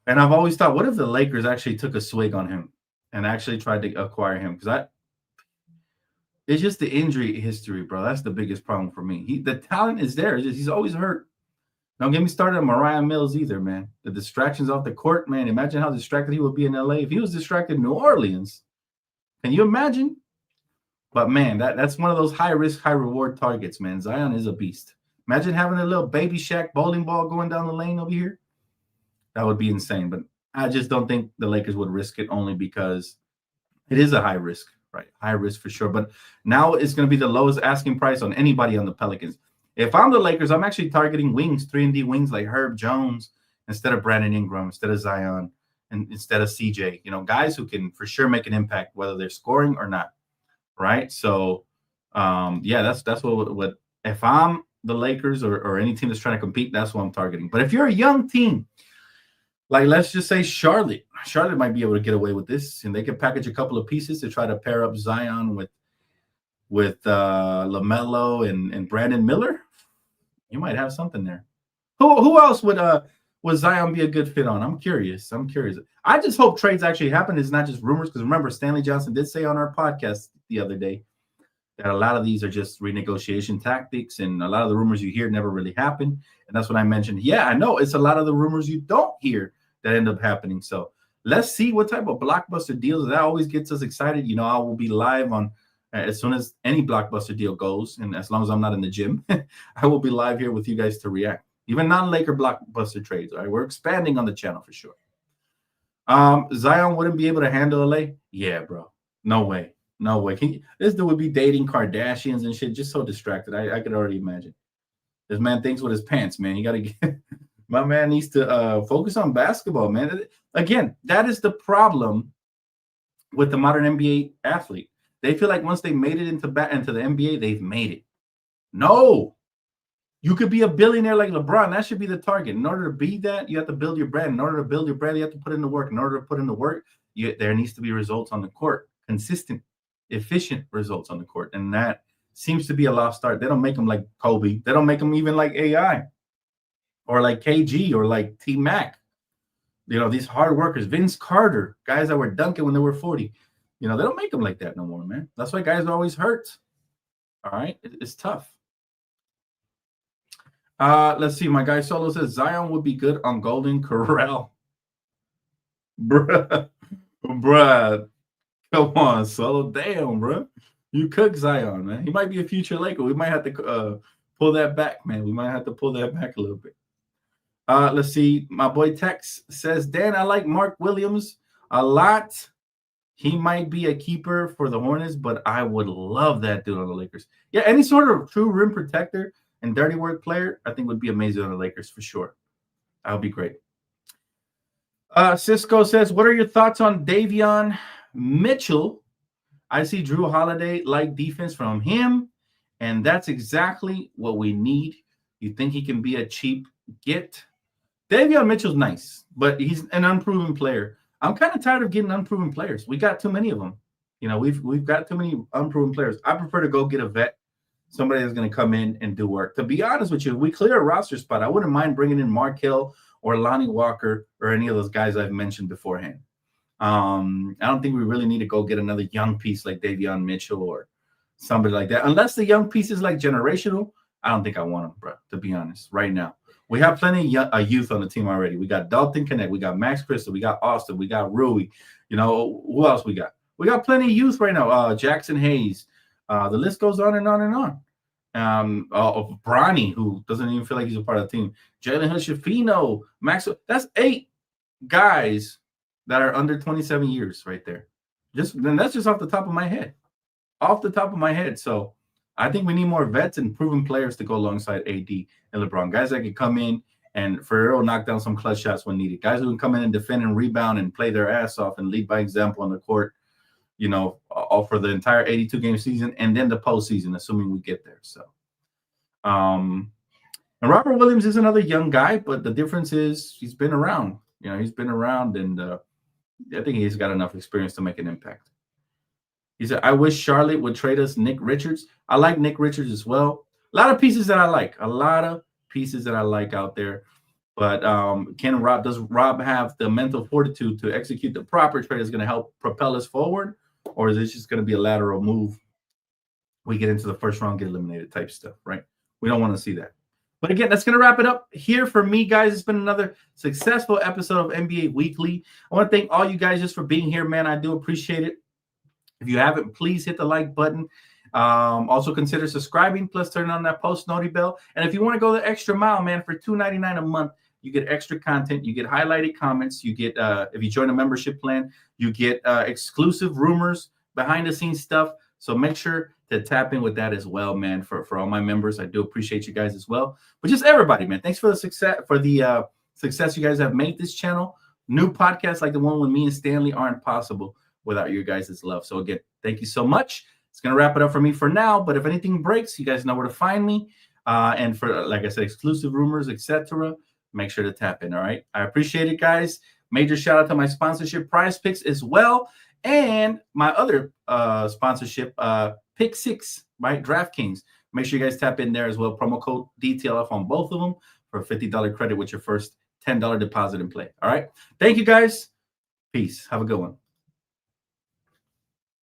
And I've always thought, what if the Lakers actually took a swig on him and actually tried to acquire him? Because it's just the injury history, bro. That's the biggest problem for me. The talent is there. He's always hurt. Don't get me started on Mariah Mills either, man. The distractions off the court, man. Imagine how distracted he would be in LA if he was distracted in New Orleans. Can you imagine? But man, that's one of those high risk, high reward targets, man. Zion is a beast. Imagine having a little baby Shaq bowling ball going down the lane over here. That would be insane. But I just don't think the Lakers would risk it, only because it is a high risk, right? High risk for sure. But now it's going to be the lowest asking price on anybody on the Pelicans. If I'm the Lakers, I'm actually targeting wings, 3-and-D wings like Herb Jones instead of Brandon Ingram, instead of Zion, and instead of CJ. You know, guys who can for sure make an impact, whether they're scoring or not, right? So, yeah, that's what if I'm the Lakers or any team that's trying to compete, that's what I'm targeting. But if you're a young team, like let's just say Charlotte might be able to get away with this, and they can package a couple of pieces to try to pair up Zion with LaMelo and Brandon Miller. You might have something there. Who else would Zion be a good fit on? I'm curious. I just hope trades actually happen. It's not just rumors, because remember, Stanley Johnson did say on our podcast the other day that a lot of these are just renegotiation tactics, and a lot of the rumors you hear never really happen. And that's what I mentioned. Yeah, I know it's a lot of the rumors you don't hear that end up happening. So let's see what type of blockbuster deals. That always gets us excited. You know, I will be live on as soon as any blockbuster deal goes, and as long as I'm not in the gym, I will be live here with you guys to react. Even non-Laker blockbuster trades. All right, we're expanding on the channel for sure. Zion wouldn't be able to handle LA. Yeah, bro. No way. This dude would be dating Kardashians and shit, just so distracted. I could already imagine. This man thinks with his pants, man. You got to get my man needs to focus on basketball, man. Again, that is the problem with the modern NBA athlete. They feel like once they made it into the NBA, they've made it. No. You could be a billionaire like LeBron. That should be the target. In order to be that, you have to build your brand. In order to build your brand, you have to put in the work. In order to put in the work, there needs to be results on the court. Consistent, efficient results on the court. And that seems to be a lost art. They don't make them like Kobe. They don't make them even like AI or like KG or like T-Mac. You know, these hard workers, Vince Carter, guys that were dunking when they were 40. You know, they don't make them like that no more, man. That's why guys are always hurt. All right? It's tough. Let's see. My guy Solo says Zion would be good on Golden Corral. Bruh. Come on, Solo. Damn, bro. You cook Zion, man. He might be a future Laker. We might have to pull that back, man. We might have to pull that back a little bit. Let's see. My boy Tex says, Dan, I like Mark Williams a lot. He might be a keeper for the Hornets, but I would love that dude on the Lakers. Yeah, any sort of true rim protector and dirty work player, I think would be amazing on the Lakers for sure. That would be great. Cisco says, what are your thoughts on Davion Mitchell? I see Drew Holiday like defense from him, and that's exactly what we need. You think he can be a cheap get? Davion Mitchell's nice, but he's an unproven player. I'm kind of tired of getting unproven players. We got too many of them. You know, we've got too many unproven players. I prefer to go get a vet, somebody that's going to come in and do work. To be honest with you, if we clear a roster spot, I wouldn't mind bringing in Markelle or Lonnie Walker or any of those guys I've mentioned beforehand. I don't think we really need to go get another young piece like Davion Mitchell or somebody like that. Unless the young piece is like generational, I don't think I want them, bro, to be honest, right now. We have plenty of youth on the team already. We got Dalton Connect. We got Max Crystal. We got Austin. We got Rui. You know, who else we got? We got plenty of youth right now. Jackson Hayes. The list goes on and on and on. Of Bronny, who doesn't even feel like he's a part of the team. Jalen Hood-Schifino. Maxwell. That's 8 guys that are under 27 years right there. That's just off the top of my head. So I think we need more vets and proven players to go alongside AD and LeBron. Guys that can come in and Ferrero knock down some clutch shots when needed. Guys who can come in and defend and rebound and play their ass off and lead by example on the court, you know, all for the entire 82-game season and then the postseason, assuming we get there. So, and Robert Williams is another young guy, but the difference is he's been around. You know, he's been around, and I think he's got enough experience to make an impact. He said, I wish Charlotte would trade us Nick Richards. I like Nick Richards as well. A lot of pieces that I like. Out there. But does Rob have the mental fortitude to execute the proper trade that's going to help propel us forward? Or is this just going to be a lateral move? We get into the first round, get eliminated type stuff, right? We don't want to see that. But again, that's going to wrap it up here for me, guys. It's been another successful episode of NBA Weekly. I want to thank all you guys just for being here, man. I do appreciate it. If you haven't, please hit the like button. Also consider subscribing, plus turn on that post noti bell. And if you want to go the extra mile, man, for $2.99 a month, you get extra content. You get highlighted comments. You get, if you join a membership plan, you get exclusive rumors, behind the scenes stuff. So make sure to tap in with that as well, man. For all my members, I do appreciate you guys as well. But just everybody, man, thanks for the success you guys have made this channel. New podcasts like the one with me and Stanley aren't possible without you guys' love. So again, thank you so much. It's going to wrap it up for me for now. But if anything breaks, you guys know where to find me. And for, like I said, exclusive rumors, etc., make sure to tap in. All right. I appreciate it, guys. Major shout out to my sponsorship, Prize Picks, as well. And my other sponsorship, Pick Six, right? DraftKings. Make sure you guys tap in there as well. Promo code DTLF on both of them for a $50 credit with your first $10 deposit in play. All right. Thank you, guys. Peace. Have a good one.